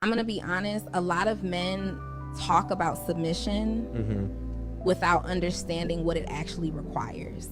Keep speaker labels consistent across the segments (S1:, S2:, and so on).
S1: I'm going to be honest, a lot of men talk about submission without understanding what it actually requires.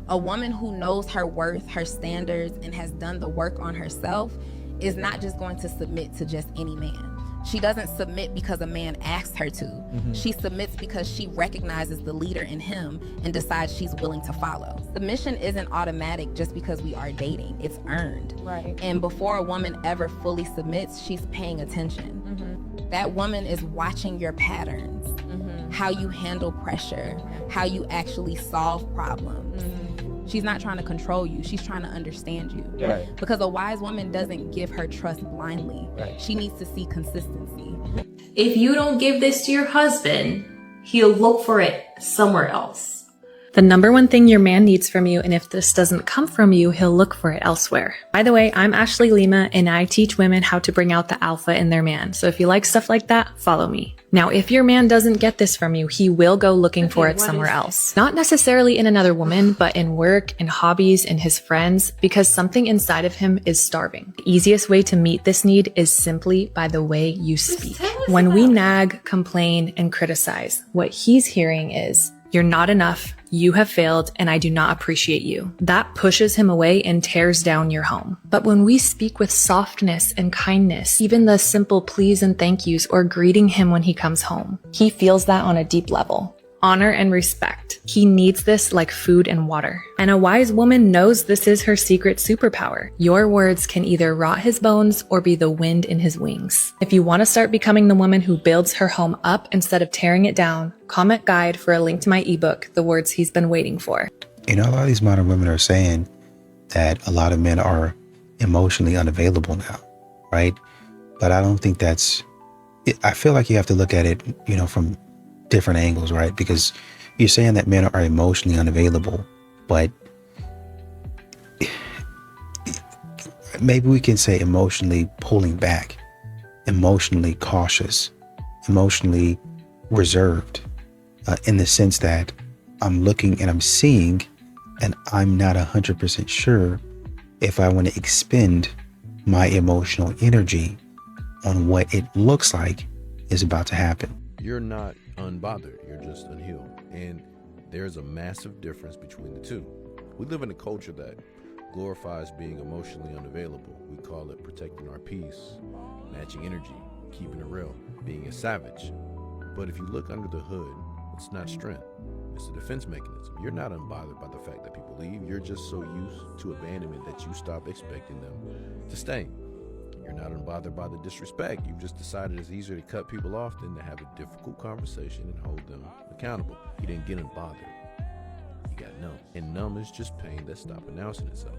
S1: A woman who knows her worth, her standards, and has done the work on herself is not just going to submit to just any man. She doesn't submit because a man asks her to. She submits because she recognizes the leader in him and decides she's willing to follow. Submission isn't automatic just because we are dating. It's earned.
S2: Right.
S1: And before a woman ever fully submits, she's paying attention. That woman is watching your patterns, how you handle pressure, how you actually solve problems. She's not trying to control you. She's trying to understand you.
S3: Right.
S1: Because a wise woman doesn't give her trust blindly.
S3: Right.
S1: She needs to see consistency.
S4: If you don't give this to your husband, he'll look for it somewhere else.
S5: The number one thing your man needs from you, and if this doesn't come from you, he'll look for it elsewhere. By the way, I'm Ashley Lima, and I teach women how to bring out the alpha in their man. So if you like stuff like that, follow me. Now, if your man doesn't get this from you, he will go looking for it somewhere else. Not necessarily in another woman, but in work, in hobbies, in his friends, because something inside of him is starving. The easiest way to meet this need is simply by the way you speak. When we nag, complain, and criticize, what he's hearing is, "You're not enough, you have failed, and I do not appreciate you." That pushes him away and tears down your home. But when we speak with softness and kindness, even the simple please and thank yous or greeting him when he comes home, he feels that on a deep level. Honor and respect. He needs this like food and water. And a wise woman knows this is her secret superpower. Your words can either rot his bones or be the wind in his wings. If you want to start becoming the woman who builds her home up instead of tearing it down, comment guide for a link to my ebook, The Words He's Been Waiting For.
S6: You know, a lot of these modern women are saying that a lot of men are emotionally unavailable now, right? But I don't think I feel like you have to look at it, from different angles, right? Because you're saying that men are emotionally unavailable, but maybe we can say emotionally pulling back, emotionally cautious, emotionally reserved, in the sense that I'm looking and I'm seeing, and I'm not 100% sure if I want to expend my emotional energy on what it looks like is about to happen.
S7: You're not unbothered, you're just unhealed. And there's a massive difference between the two. We live in a culture that glorifies being emotionally unavailable. We call it protecting our peace, matching energy, keeping it real, being a savage. But if you look under the hood, it's not strength, it's a defense mechanism. You're not unbothered by the fact that people leave. You're just so used to abandonment that you stop expecting them to stay. You're not unbothered by the disrespect. You've just decided it's easier to cut people off than to have a difficult conversation and hold them accountable. You didn't get unbothered. You got numb. And numb is just pain that stopped announcing itself.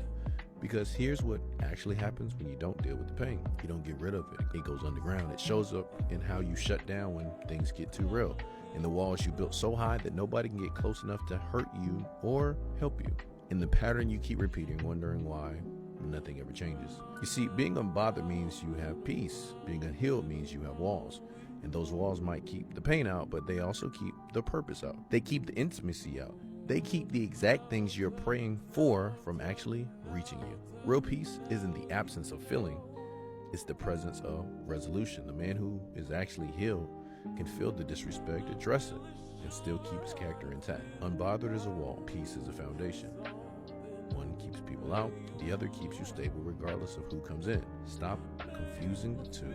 S7: Because here's what actually happens when you don't deal with the pain. You don't get rid of it. It goes underground. It shows up in how you shut down when things get too real. In the walls you built so high that nobody can get close enough to hurt you or help you. In the pattern you keep repeating, wondering why nothing ever changes. You see, being unbothered means you have peace. Being unhealed means you have walls. And those walls might keep the pain out, but they also keep the purpose out. They keep the intimacy out. They keep the exact things you're praying for from actually reaching you. Real peace isn't the absence of feeling, it's the presence of resolution. The man who is actually healed can feel the disrespect, address it, and still keep his character intact. Unbothered is a wall, peace is a foundation. One keeps people out, the other keeps you stable regardless of who comes in. Stop confusing the two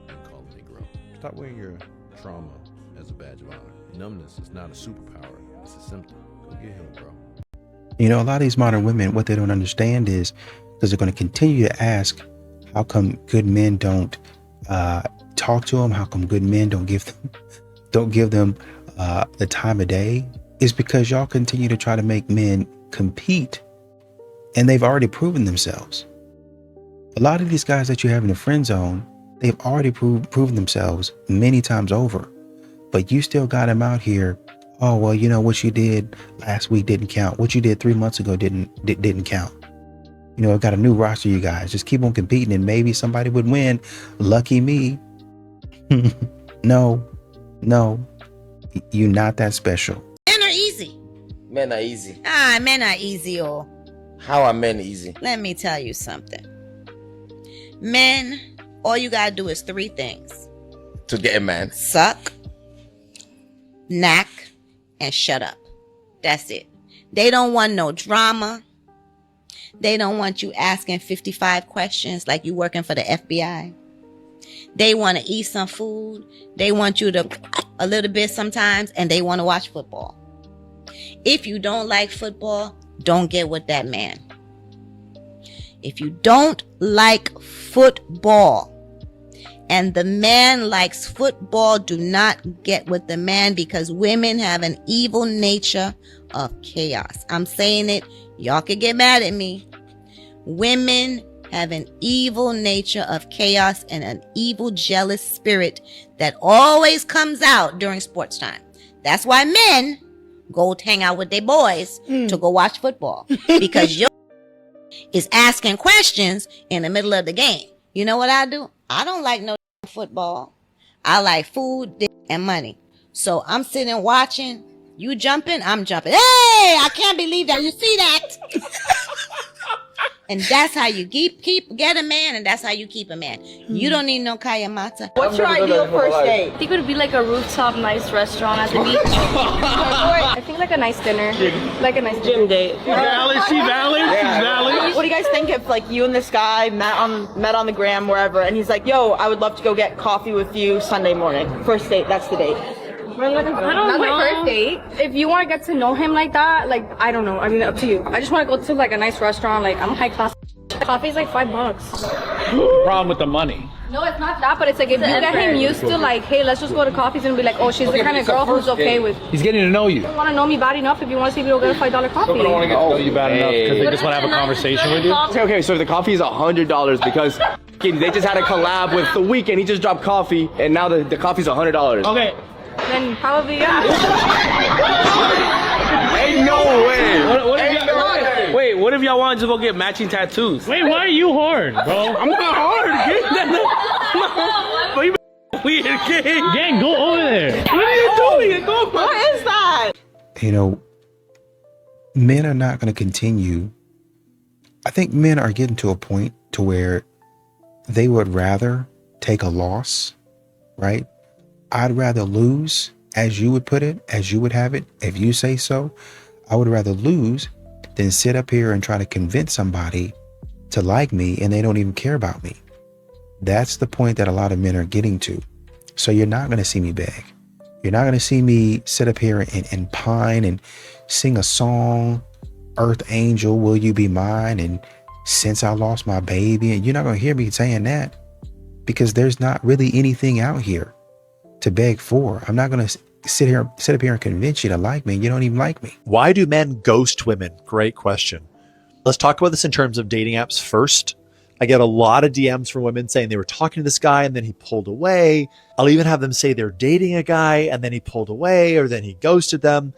S7: and calling it growth. Stop wearing your trauma as a badge of honor. Numbness is not a superpower, it's a symptom. Go get healed, bro.
S6: You know, a lot of these modern women, what they don't understand is, because they're going to continue to ask, how come good men don't talk to them? How come good men don't give them the time of day? Is because y'all continue to try to make men compete, and they've already proven themselves. A lot of these guys that you have in the friend zone, they've already proven themselves many times over, but you still got them out here. Oh, well, you know, what you did last week didn't count. What you did 3 months ago didn't count. You know, I've got a new roster, you guys. Just keep on competing and maybe somebody would win. Lucky me. No, you're not that special.
S8: Men are easy.
S3: Men are easy.
S8: Men are easy, oh.
S3: How are men easy?
S8: Let me tell you something. Men all you gotta do is 3 things:
S2: To get a man.
S8: suck, knack, and shut up. That's it. They don't want no drama. They don't want you asking 55 questions like you working for the FBI. They want to eat some food. They want you to a little bit sometimes, and they want to watch football. If you don't like football, don't get with that man. If you don't like football and the man likes football, do not get with the man, because women have an evil nature of chaos. I'm saying it. Y'all could get mad at me. Women have an evil nature of chaos and an evil, jealous spirit that always comes out during sports time. That's why men go hang out with their boys to go watch football, because your is asking questions in the middle of the game. You know what I do? I don't like no football. I like food, dick, and money. So I'm sitting watching. You jumping, I'm jumping. Hey, I can't believe that. You see that? And that's how you get a man, and that's how you keep a man. You don't need no Kaya Mata.
S3: What's your ideal first date?
S9: I think it would be like a rooftop nice restaurant at the beach. I think like a nice dinner. Like a nice
S3: Gym date.
S10: Valid, she's valid. She's valid.
S3: What do you guys think if like you and this guy met on the gram wherever, and he's like, yo, I would love to go get coffee with you Sunday morning. First date, that's the date.
S9: I don't know. My first date. If you want to get to know him like that, like, I don't know. I mean, up to you. I just want to go to like a nice restaurant. Like, I'm high class. Coffee's like $5.
S10: Problem with the money.
S9: No, it's not that, but it's like if you get him used to like, hey, let's just go to coffee, and be like, oh, she's the kind of girl who's okay with.
S10: He's getting to know you.
S9: You want to know me bad enough if you want to see if you'll get a $5 coffee.
S10: People don't want to get to know you bad enough because they just want to have a conversation with you.
S11: Okay, so if the coffee is $100 because they just had a collab with The Weeknd, he just dropped coffee, and now the coffee's $100.
S10: Okay.
S9: Then probably yeah.
S11: Ain't no way.
S10: Wait, what if y'all wanted to go get matching tattoos? Wait, why are you hard, bro? I'm not hard, kid. Weird, kid. Gang, go over there. What are you doing?
S3: What is that?
S6: You know, men are not going to continue. I think men are getting to a point to where they would rather take a loss, right? I'd rather lose, as you would put it, as you would have it, if you say so. I would rather lose than sit up here and try to convince somebody to like me and they don't even care about me. That's the point that a lot of men are getting to. So you're not going to see me beg. You're not going to see me sit up here and pine and sing a song, Earth Angel, will you be mine? And since I lost my baby, and you're not going to hear me saying that, because there's not really anything out here to beg for. I'm not going to sit up here and convince you to like me. You don't even like me.
S12: Why do men ghost women? Great question. Let's talk about this in terms of dating apps first. I get a lot of DMs from women saying they were talking to this guy and then he pulled away. I'll even have them say they're dating a guy and then he pulled away, or then he ghosted them.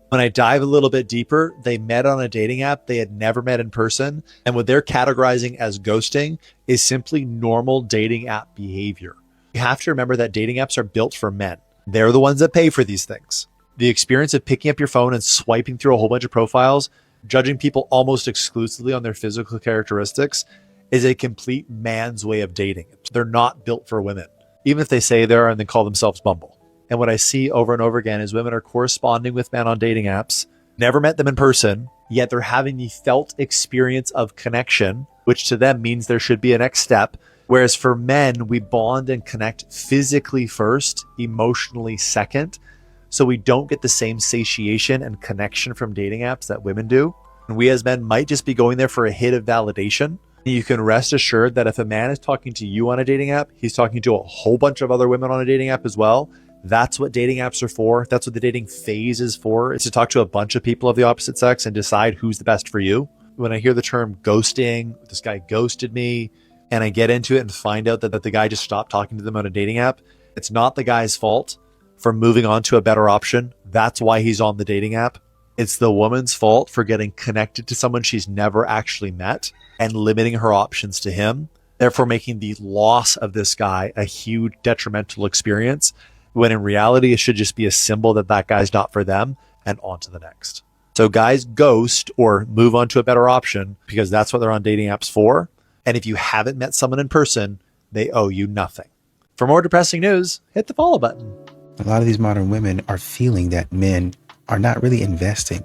S12: When I dive a little bit deeper, they met on a dating app they had never met in person. And what they're categorizing as ghosting is simply normal dating app behavior. You have to remember that dating apps are built for men. They're the ones that pay for these things. The experience of picking up your phone and swiping through a whole bunch of profiles, judging people almost exclusively on their physical characteristics, is a complete man's way of dating. They're not built for women, even if they say they are and they call themselves Bumble. And what I see over and over again is women are corresponding with men on dating apps, never met them in person, yet they're having the felt experience of connection, which to them means there should be a next step. Whereas for men, we bond and connect physically first, emotionally second. So we don't get the same satiation and connection from dating apps that women do. And we as men might just be going there for a hit of validation. You can rest assured that if a man is talking to you on a dating app, he's talking to a whole bunch of other women on a dating app as well. That's what dating apps are for. That's what the dating phase is for. It's to talk to a bunch of people of the opposite sex and decide who's the best for you. When I hear the term ghosting, this guy ghosted me, and I get into it and find out that the guy just stopped talking to them on a dating app, it's not the guy's fault for moving on to a better option. That's why he's on the dating app. It's the woman's fault for getting connected to someone she's never actually met and limiting her options to him, therefore making the loss of this guy a huge detrimental experience, when in reality, it should just be a symbol that that guy's not for them and on to the next. So guys ghost or move on to a better option because that's what they're on dating apps for. And if you haven't met someone in person, they owe you nothing. For more depressing news, hit the follow button.
S6: A lot of these modern women are feeling that men are not really investing.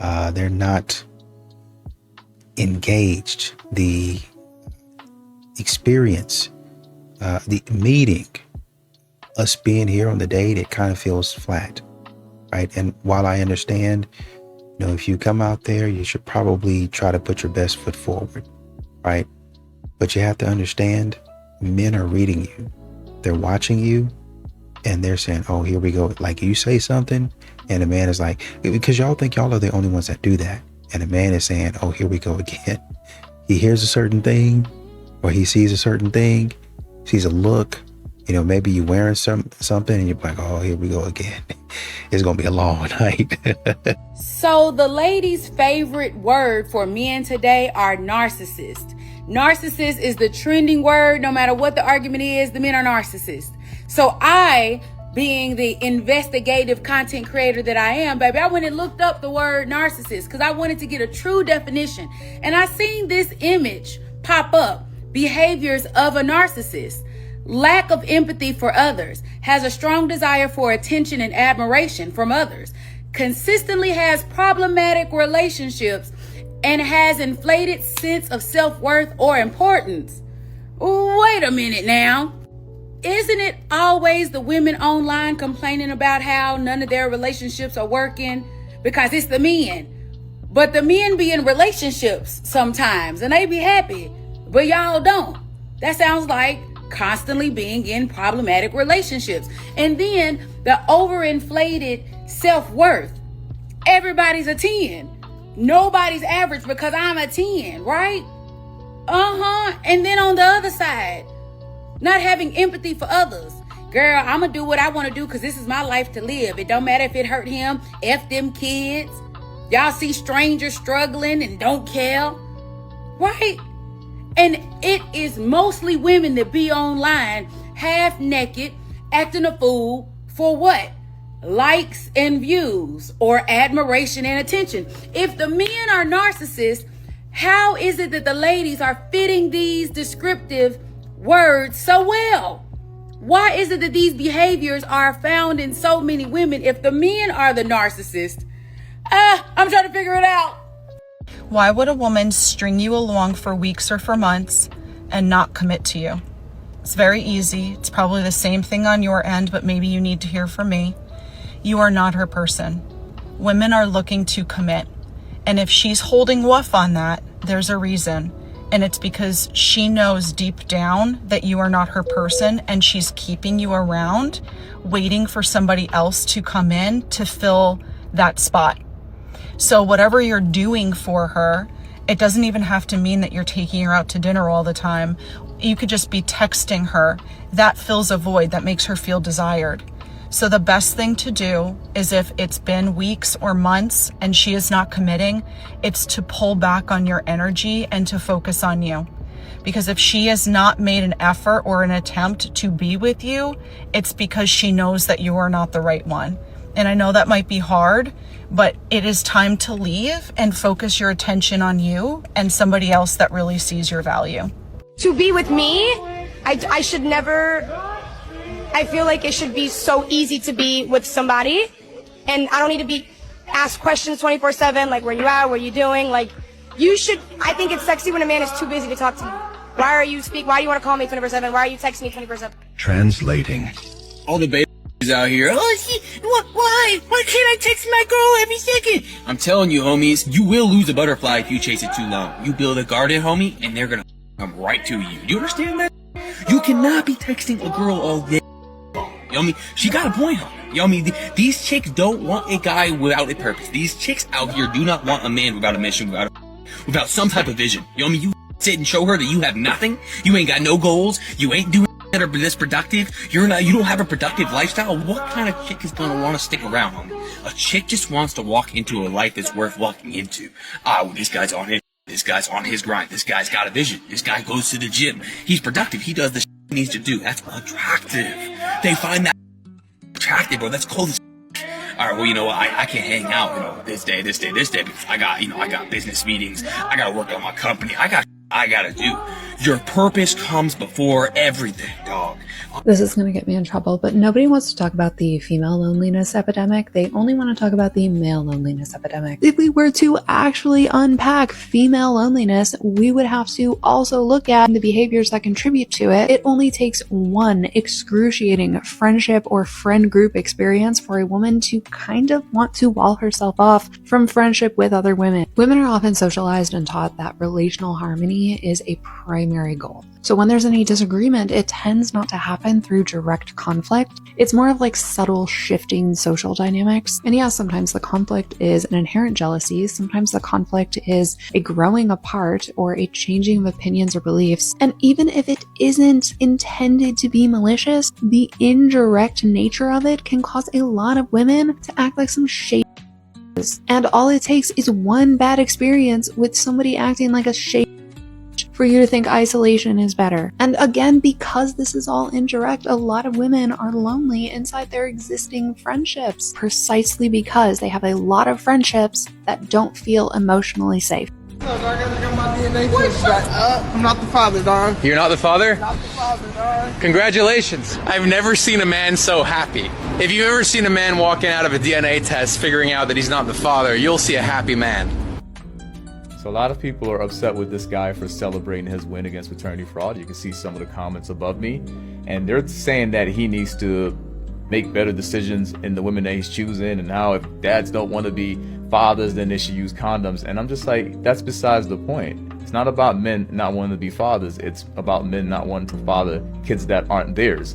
S6: They're not engaged. The experience, the meeting, us being here on the date, it kind of feels flat, right? And while I understand, if you come out there, you should probably try to put your best foot forward, right? But you have to understand, men are reading you. They're watching you, and they're saying, oh, here we go. Like, you say something, and a man is like, because y'all think y'all are the only ones that do that. And a man is saying, oh, here we go again. He hears a certain thing, or he sees a certain thing, sees a look, maybe you're wearing something, and you're like, oh, here we go again. It's going to be a long night.
S2: So the ladies' favorite word for men today are narcissist. Narcissist is the trending word. No matter what the argument is, the men are narcissists. So I, being the investigative content creator that I am, baby, I went and looked up the word narcissist because I wanted to get a true definition. And I seen this image pop up. Behaviors of a narcissist. Lack of empathy for others. Has a strong desire for attention and admiration from others. Consistently has problematic relationships and has inflated sense of self-worth or importance. Wait a minute now. Isn't it always the women online complaining about how none of their relationships are working? Because it's the men. But the men be in relationships sometimes and they be happy, but y'all don't. That sounds like constantly being in problematic relationships. And then the overinflated self-worth. Everybody's a 10. Nobody's average because I'm a 10, right? And then on the other side, not having empathy for others. Girl, I'm going to do what I want to do because this is my life to live. It don't matter if it hurt him, F them kids. Y'all see strangers struggling and don't care, right? And it is mostly women that be online half naked, acting a fool for what? Likes and views or admiration and attention. If the men are narcissists, how is it that the ladies are fitting these descriptive words so well? Why is it that these behaviors are found in so many women if the men are the narcissists? I'm trying to figure it out.
S13: Why would a woman string you along for weeks or for months and not commit to you? It's very easy. It's probably the same thing on your end, but maybe you need to hear from me. You are not her person. Women are looking to commit. And if she's holding woof on that, there's a reason. And it's because she knows deep down that you are not her person and she's keeping you around, waiting for somebody else to come in to fill that spot. So whatever you're doing for her, it doesn't even have to mean that you're taking her out to dinner all the time. You could just be texting her. That fills a void that makes her feel desired. So the best thing to do is if it's been weeks or months and she is not committing, it's to pull back on your energy and to focus on you. Because if she has not made an effort or an attempt to be with you, it's because she knows that you are not the right one. And I know that might be hard, but it is time to leave and focus your attention on you and somebody else that really sees your value.
S9: To be with me, I should never... I feel like it should be so easy to be with somebody, and I don't need to be asked questions 24/7, like where you at, what you doing, like you should. I think it's sexy when a man is too busy to talk to me. Why do you want to call me 24/7? Why are you texting me 24/7?
S14: Translating. All the babies out here. Why can't I text my girl every second? I'm telling you, homies, you will lose a butterfly if you chase it too long. You build a garden, homie, and they're gonna come right to you. Do you understand that? You cannot be texting a girl all day. You know what I mean? She got a point, homie. You know what I mean? These chicks don't want a guy without a purpose. These chicks out here do not want a man without a mission, without some type of vision. You know what I mean? You sit and show her that you have nothing. You ain't got no goals. You ain't doing that are this productive. You don't have a productive lifestyle. What kind of chick is gonna want to stick around, homie? A chick just wants to walk into a life that's worth walking into. Well, this guy's on his grind. This guy's got a vision. This guy goes to the gym. He's productive. He does the shit he needs to do. That's attractive. They find that attractive, bro. That's cool as all right, well, you know what? I can't hang out, this day, because I got business meetings. I gotta work on my company. I gotta do. Your purpose comes before everything, dog.
S5: This is going to get me in trouble, but nobody wants to talk about the female loneliness epidemic. They only want to talk about the male loneliness epidemic. If we were to actually unpack female loneliness, we would have to also look at the behaviors that contribute to it. It only takes one excruciating friendship or friend group experience for a woman to kind of want to wall herself off from friendship with other women. Women are often socialized and taught that relational harmony is a primary goal. So when there's any disagreement, it tends not to happen through direct conflict. It's more of like subtle shifting social dynamics. And yeah, sometimes the conflict is an inherent jealousy. Sometimes the conflict is a growing apart or a changing of opinions or beliefs. And even if it isn't intended to be malicious, the indirect nature of it can cause a lot of women to act like some shady. And all it takes is one bad experience with somebody acting like a shady for you to think isolation is better. And again, because this is all indirect, a lot of women are lonely inside their existing friendships, precisely because they have a lot of friendships that don't feel emotionally safe.
S15: I'm not the father, dog.
S16: You're not the father?
S15: Not the father, dog.
S16: Congratulations. I've never seen a man so happy. If you've ever seen a man walking out of a DNA test figuring out that he's not the father, you'll see a happy man.
S17: So a lot of people are upset with this guy for celebrating his win against fraternity fraud. You can see some of the comments above me, and they're saying that he needs to make better decisions in the women that he's choosing, and how if dads don't want to be fathers, then they should use condoms. And I'm just like, that's besides the point. It's not about men not wanting to be fathers. It's about men not wanting to father kids that aren't theirs.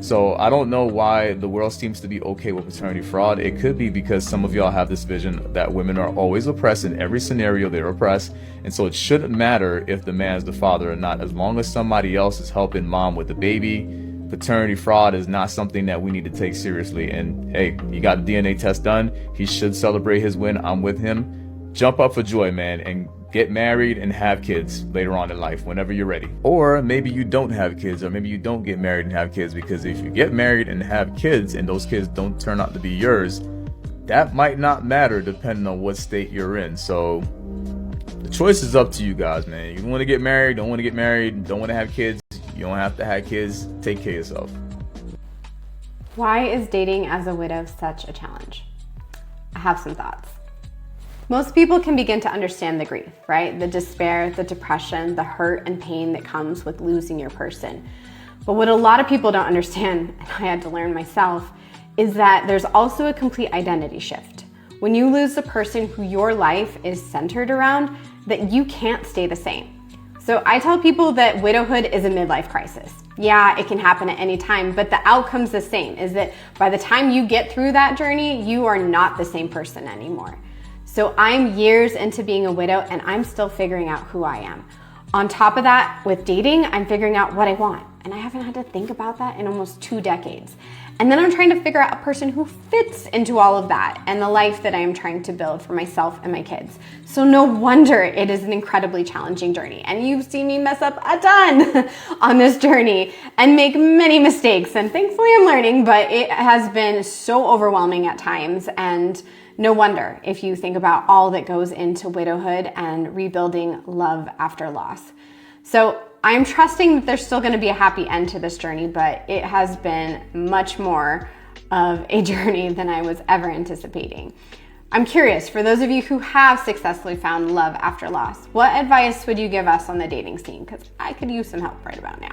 S17: So I don't know why the world seems to be okay with paternity fraud. It could be because some of y'all have this vision that women are always oppressed. In every scenario they're oppressed, and so it shouldn't matter if the man's the father or not, as long as somebody else is helping mom with the baby. Paternity fraud is not something that we need to take seriously. And hey, he got a DNA test done. He should celebrate his win. I'm with him. Jump up for joy, man, and get married and have kids later on in life whenever you're ready. Or maybe you don't have kids, or maybe you don't get married and have kids, because if you get married and have kids and those kids don't turn out to be yours, that might not matter depending on what state you're in. So the choice is up to you guys, man. You want to get married, don't want to get married, don't want to have kids, you don't have to have kids. Take care of yourself.
S18: Why is dating as a widow such a challenge? I have some thoughts. Most people can begin to understand the grief, right? The despair, the depression, the hurt and pain that comes with losing your person. But what a lot of people don't understand, and I had to learn myself, is that there's also a complete identity shift. When you lose the person who your life is centered around, that you can't stay the same. So I tell people that widowhood is a midlife crisis. Yeah, it can happen at any time, but the outcome's the same, is that by the time you get through that journey, you are not the same person anymore. So I'm years into being a widow and I'm still figuring out who I am. On top of that, with dating, I'm figuring out what I want. And I haven't had to think about that in almost 2 decades. And then I'm trying to figure out a person who fits into all of that and the life that I am trying to build for myself and my kids. So no wonder it is an incredibly challenging journey. And you've seen me mess up a ton on this journey and make many mistakes. And thankfully I'm learning, but it has been so overwhelming at times. And no wonder if you think about all that goes into widowhood and rebuilding love after loss. So I'm trusting that there's still going to be a happy end to this journey, but it has been much more of a journey than I was ever anticipating. I'm curious, for those of you who have successfully found love after loss, what advice would you give us on the dating scene? Because I could use some help right about now.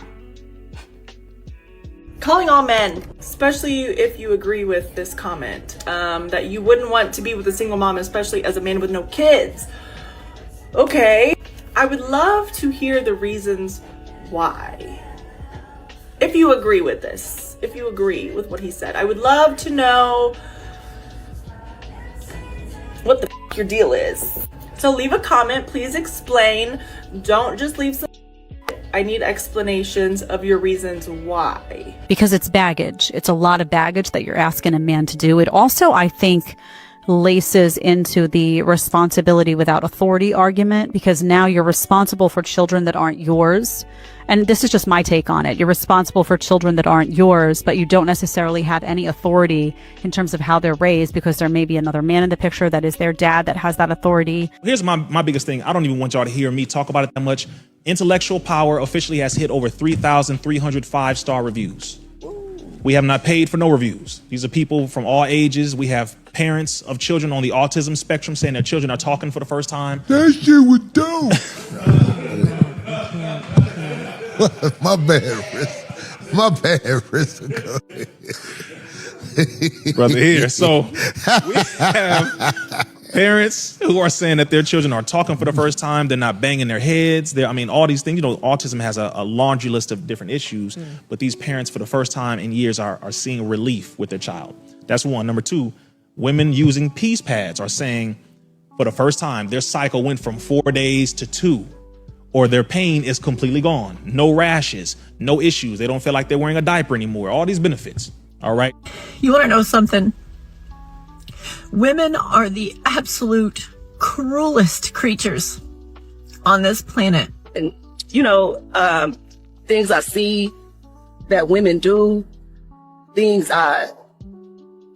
S19: Calling all men, especially if you agree with this comment, that you wouldn't want to be with a single mom, especially as a man with no kids. Okay, I would love to hear the reasons why. If you agree with this, if you agree with what he said, I would love to know what the f your deal is. So leave a comment, please explain. Don't just leave some. I need explanations of your reasons why.
S20: Because it's baggage. It's a lot of baggage that you're asking a man to do. It also, I think, laces into the responsibility without authority argument, because now you're responsible for children that aren't yours. And this is just my take on it. You're responsible for children that aren't yours, but you don't necessarily have any authority in terms of how they're raised, because there may be another man in the picture that is their dad that has that authority.
S21: Here's my biggest thing. I don't even want y'all to hear me talk about it that much. Intellectual Power officially has hit over 3,300 5-star reviews. We have not paid for no reviews. These are people from all ages. We have parents of children on the autism spectrum saying their children are talking for the first time.
S22: That shit was dope. My bad, Chris.
S21: Brother here. So we have parents who are saying that their children are talking for the first time. They're not banging their heads. All these things. Autism has a laundry list of different issues, but these parents for the first time in years are seeing relief with their child. That's one. Number two, women using peace pads are saying for the first time their cycle went from 4 days to 2, or their pain is completely gone. No rashes, no issues. They don't feel like they're wearing a diaper anymore. All these benefits. All right.
S23: You want to know something? Women are the absolute cruelest creatures on this planet.
S24: And, things I see that women do, things I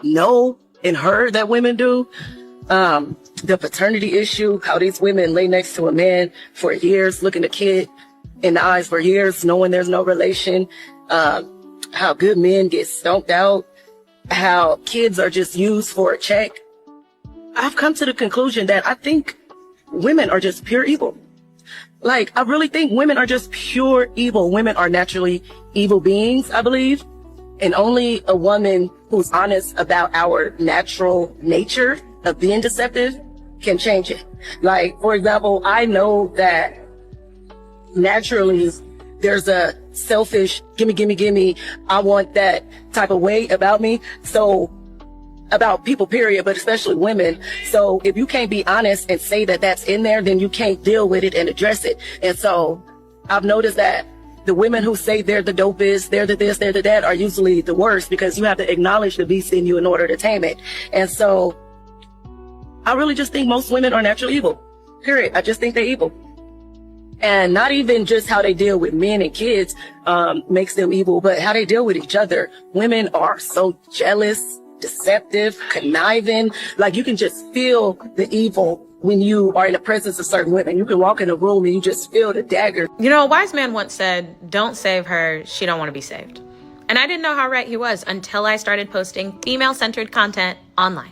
S24: know and heard that women do, the paternity issue, how these women lay next to a man for years, looking a kid in the eyes for years, knowing there's no relation, how good men get stomped out, how kids are just used for a check. I've come to the conclusion that I think women are just pure evil. Like, I really think women are just pure evil. Women are naturally evil beings, I believe. And only a woman who's honest about our natural nature of being deceptive can change it. Like, for example, I know that naturally there's a selfish, gimme, I want that type of way about me. So, about people, period, but especially women. So if you can't be honest and say that that's in there, then you can't deal with it and address it. And so I've noticed that the women who say they're the dopest, they're the this, they're the that, are usually the worst, because you have to acknowledge the beast in you in order to tame it. And so I really just think most women are natural evil, period. I just think they're evil. And not even just how they deal with men and kids makes them evil, but how they deal with each other. Women are so jealous, deceptive, conniving. Like, you can just feel the evil when you are in the presence of certain women. You can walk in a room and you just feel the dagger.
S25: A wise man once said, "Don't save her, she don't want to be saved." And I didn't know how right he was until I started posting female-centered content online.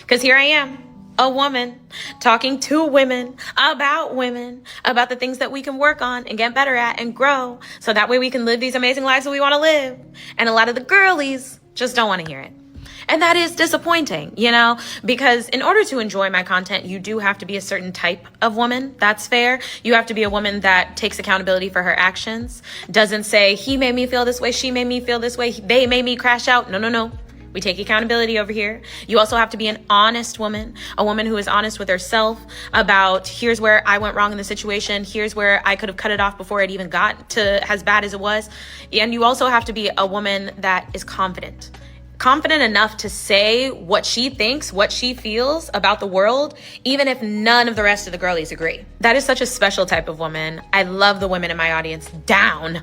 S25: Because here I am, a woman, talking to women, about the things that we can work on and get better at and grow, so that way we can live these amazing lives that we want to live. And a lot of the girlies just don't want to hear it. And that is disappointing, because in order to enjoy my content, you do have to be a certain type of woman. That's fair. You have to be a woman that takes accountability for her actions, doesn't say, he made me feel this way, she made me feel this way, they made me crash out. No. We take accountability over here. You also have to be an honest woman, a woman who is honest with herself about, here's where I went wrong in the situation, here's where I could have cut it off before it even got to as bad as it was. And you also have to be a woman that is confident enough to say what she thinks, what she feels about the world, even if none of the rest of the girlies agree. That is such a special type of woman. I love the women in my audience down.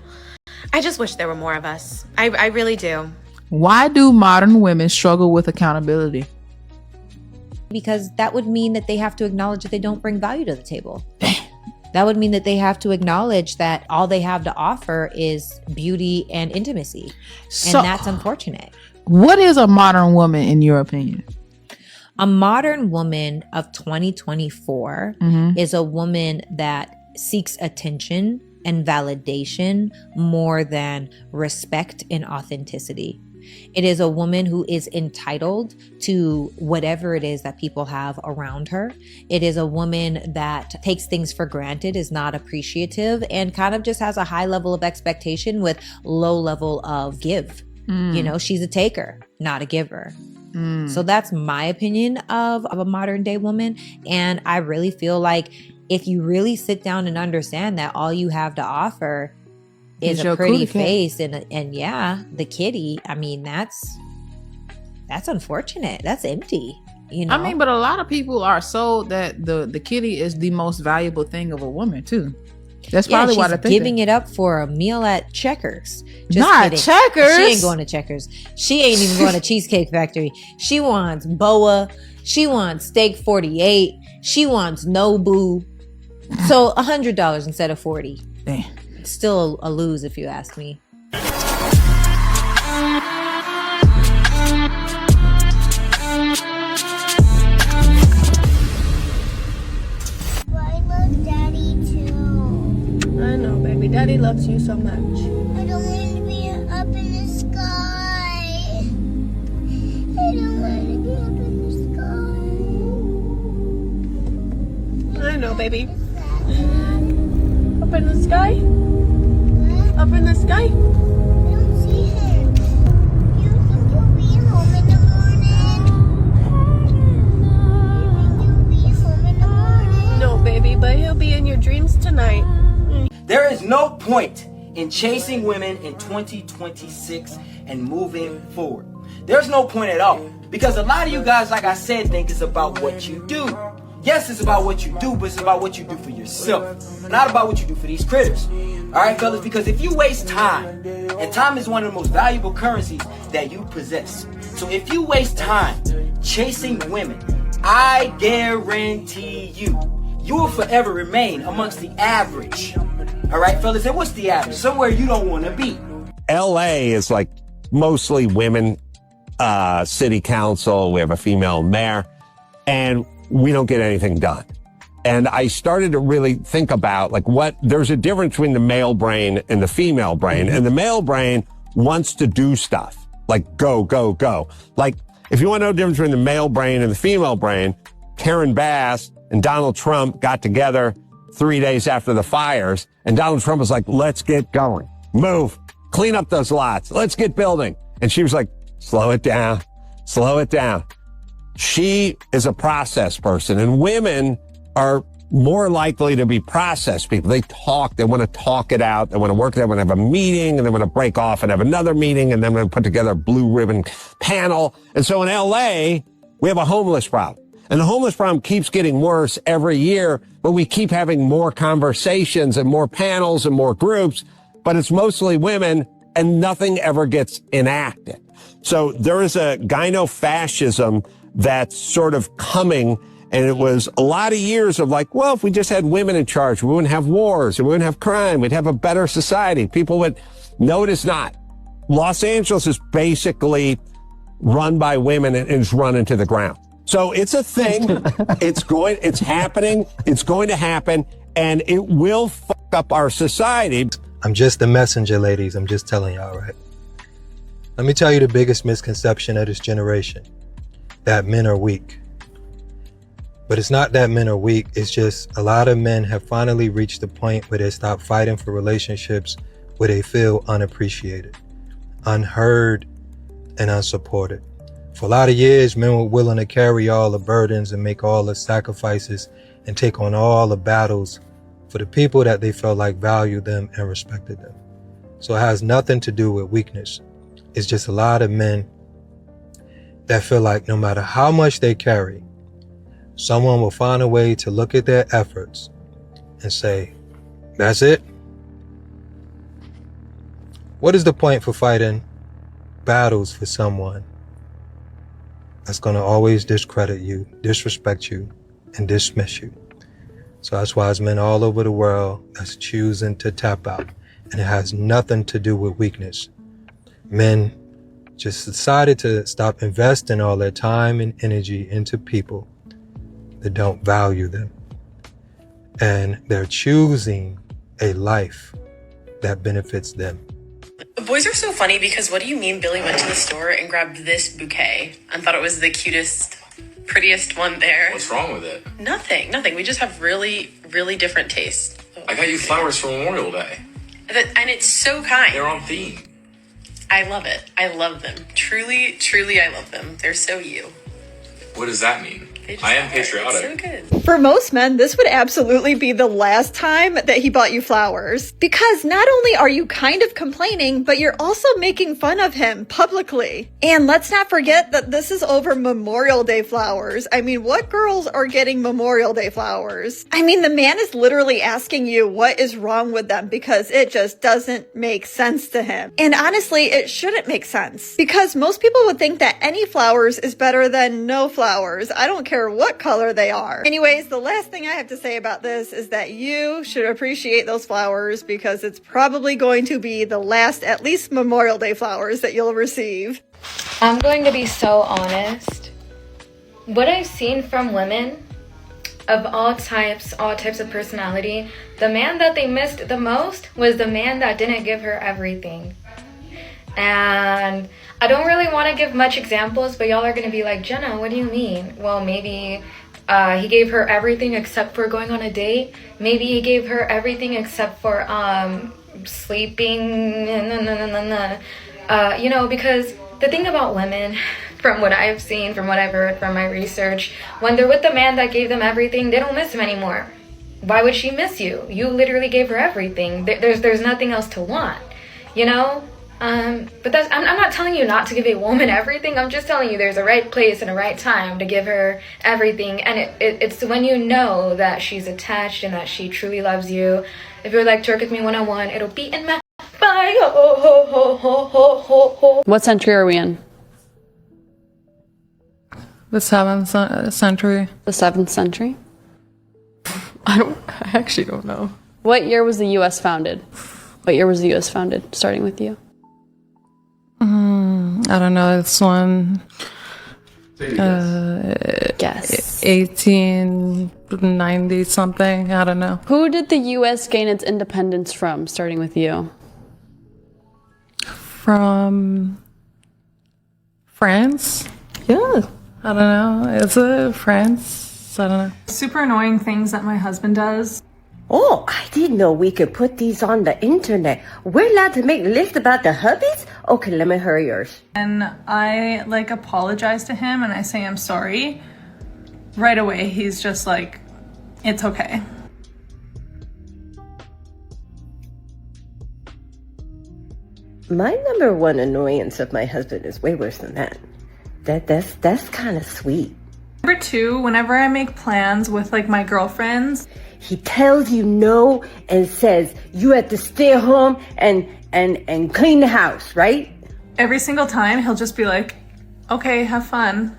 S25: I just wish there were more of us. I really do.
S26: Why do modern women struggle with accountability?
S27: Because that would mean that they have to acknowledge that they don't bring value to the table. That would mean that they have to acknowledge that all they have to offer is beauty and intimacy. And that's unfortunate.
S26: What is a modern woman in your opinion?
S27: A modern woman of 2024 is a woman that seeks attention and validation more than respect and authenticity. It is a woman who is entitled to whatever it is that people have around her. It is a woman that takes things for granted, is not appreciative, and kind of just has a high level of expectation with low level of give. She's a taker, not a giver. So that's my opinion of a modern day woman. And I really feel like if you really sit down and understand that all you have to offer is a pretty face and the kitty, I mean, that's unfortunate. That's empty. You know?
S26: I mean, but a lot of people are sold that the kitty is the most valuable thing of a woman too. That's probably why they're
S27: giving it up for a meal at Checkers. Just
S26: Not
S27: kidding.
S26: Checkers.
S27: She ain't going to Checkers. She ain't even going to Cheesecake Factory. She wants Boa. She wants Steak 48. She wants Nobu. So $100 instead of $40.
S26: Damn.
S27: Still a lose if you ask me.
S9: I know, baby. Daddy loves you so much.
S1: I don't want to be up in the sky. I don't want to be up in the sky.
S9: I know, baby. Up in the sky? Up in the sky?
S1: I don't see him. You think you'll be home in the morning? You think you'll be home in the morning?
S9: No, baby, but he'll be in your dreams tonight.
S3: There is no point in chasing women in 2026 and moving forward. There's no point at all. Because a lot of you guys, like I said, think it's about what you do. Yes, it's about what you do, but it's about what you do for yourself. Not about what you do for these critters. Alright, fellas? Because if you waste time, and time is one of the most valuable currencies that you possess. So if you waste time chasing women, I guarantee you will forever remain amongst the average. Alright, fellas? And what's the average? Somewhere you don't want to be.
S4: LA is like mostly women, city council. We have a female mayor, and we don't get anything done. And I started to really think about there's a difference between the male brain and the female brain. And the male brain wants to do stuff like go, go, go. Like if you want to know the difference between the male brain and the female brain, Karen Bass and Donald Trump got together 3 days after the fires. And Donald Trump was like, let's get going, move, clean up those lots. Let's get building. And she was like, slow it down, slow it down. She is a process person, and women are more likely to be process people. They talk, they want to talk it out, they want to work, they want to have a meeting, and they want to break off and have another meeting, and then we put together a blue ribbon panel. And so in LA, we have a homeless problem. And the homeless problem keeps getting worse every year, but we keep having more conversations and more panels and more groups, but it's mostly women, and nothing ever gets enacted. So there is a gynofascism that's sort of coming, and it was a lot of years of like, well, if we just had women in charge, we wouldn't have wars, we wouldn't have crime, we'd have a better society. People would, no, it is not. Los Angeles is basically run by women and is run into the ground. So it's a thing. It's happening. It's going to happen, and it will fuck up our society.
S7: I'm just the messenger, ladies. I'm just telling y'all, right? Let me tell you the biggest misconception of this generation, that men are weak. But it's not that men are weak. It's just a lot of men have finally reached the point where they stop fighting for relationships where they feel unappreciated, unheard, and unsupported. For a lot of years, men were willing to carry all the burdens and make all the sacrifices and take on all the battles for the people that they felt like valued them and respected them. So it has nothing to do with weakness. It's just a lot of men that feel like no matter how much they carry, someone will find a way to look at their efforts and say, that's it? What is the point for fighting battles for someone that's going to always discredit you, disrespect you, and dismiss you? So that's why there's men all over the world that's choosing to tap out. And it has nothing to do with weakness. Men just decided to stop investing all their time and energy into people that don't value them. And they're choosing a life that benefits them.
S8: Boys are so funny because what do you mean Billy went to the store and grabbed this bouquet and thought it was the cutest, prettiest one there?
S16: What's wrong with it?
S8: Nothing. We just have really, really different tastes.
S16: I got you flowers for Memorial Day.
S8: And it's so kind.
S16: They're on theme.
S8: I love it. I love them. Truly, truly, I love them. They're so you.
S16: What does that mean? I am patriotic.
S8: So good.
S23: For most men, this would absolutely be the last time that he bought you flowers. Because not only are you kind of complaining, but you're also making fun of him publicly. And let's not forget that this is over Memorial Day flowers. I mean, what girls are getting Memorial Day flowers? I mean, the man is literally asking you what is wrong with them because it just doesn't make sense to him. And honestly, it shouldn't make sense. Because most people would think that any flowers is better than no flowers. I don't care what color they are. Anyways, the last thing I have to say about this is that you should appreciate those flowers because it's probably going to be the last, at least Memorial Day flowers that you'll receive.
S2: I'm going to be so honest. What I've seen from women of all types of personality, the man that they missed the most was the man that didn't give her everything. And I don't really want to give much examples, but y'all are going to be like, Jenna, what do you mean? Well, maybe he gave her everything except for going on a date. Maybe he gave her everything except for sleeping. You know, because the thing about women, from what I've seen, from what I've heard, from my research, when they're with the man that gave them everything, they don't miss him anymore. Why would she miss you? You literally gave her everything. There's nothing else to want, you know? But that's, I'm not telling you not to give a woman everything. I'm just telling you there's a right place and a right time to give her everything. And it's when you know that she's attached and that she truly loves you. If you're like Twerk With Me 101, it'll be in my bio.
S18: What century are we in?
S6: The 7th century.
S18: The 7th century?
S6: I actually don't know.
S18: What year was the U.S. founded? What year was the U.S. founded, starting with you?
S6: I don't know. This one.
S18: Guess.
S6: 1890 something. I don't know.
S18: Who did the U.S. gain its independence from, starting with you?
S6: From France? Yeah. I don't know. Is it France? I don't know.
S23: Super annoying things that my husband does.
S10: Oh, I didn't know we could put these on the internet. We're allowed to make lists about the hubbies? Okay, let me hear yours.
S23: And I apologize to him and I say I'm sorry. Right away, he's just like, it's okay.
S10: My number one annoyance of my husband is way worse than that. That's kind of sweet.
S23: Number 2, whenever I make plans with my girlfriends,
S10: he tells you no and says you have to stay home and clean the house, right?
S23: Every single time he'll just be like, okay, have fun.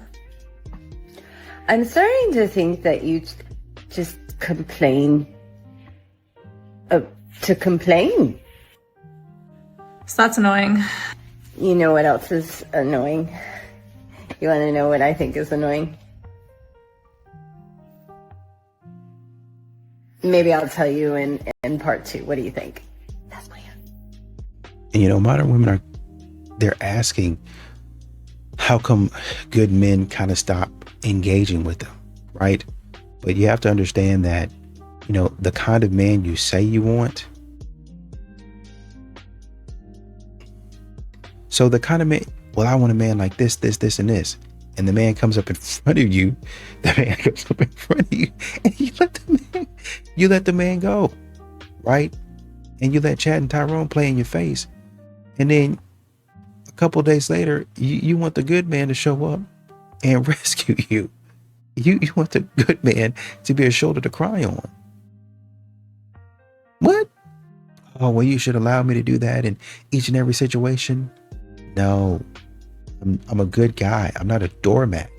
S10: I'm starting to think that you just complain to complain.
S23: So that's annoying.
S10: You know what else is annoying? You want to know what I think is annoying? Maybe I'll tell you in part 2. What do you think? That's my answer.
S11: And you know, modern women they're asking, how come good men kind of stop engaging with them, right? But you have to understand that, you know, the kind of man you say you want. So the kind of man, well, I want a man like this, and this. And the man comes up in front of you, and you let the man go, right? And you let Chad and Tyrone play in your face. And then a couple days later, you want the good man to show up and rescue you. You want the good man to be a shoulder to cry on. What? Oh, well, you should allow me to do that in each and every situation. No, I'm a good guy. I'm not a doormat.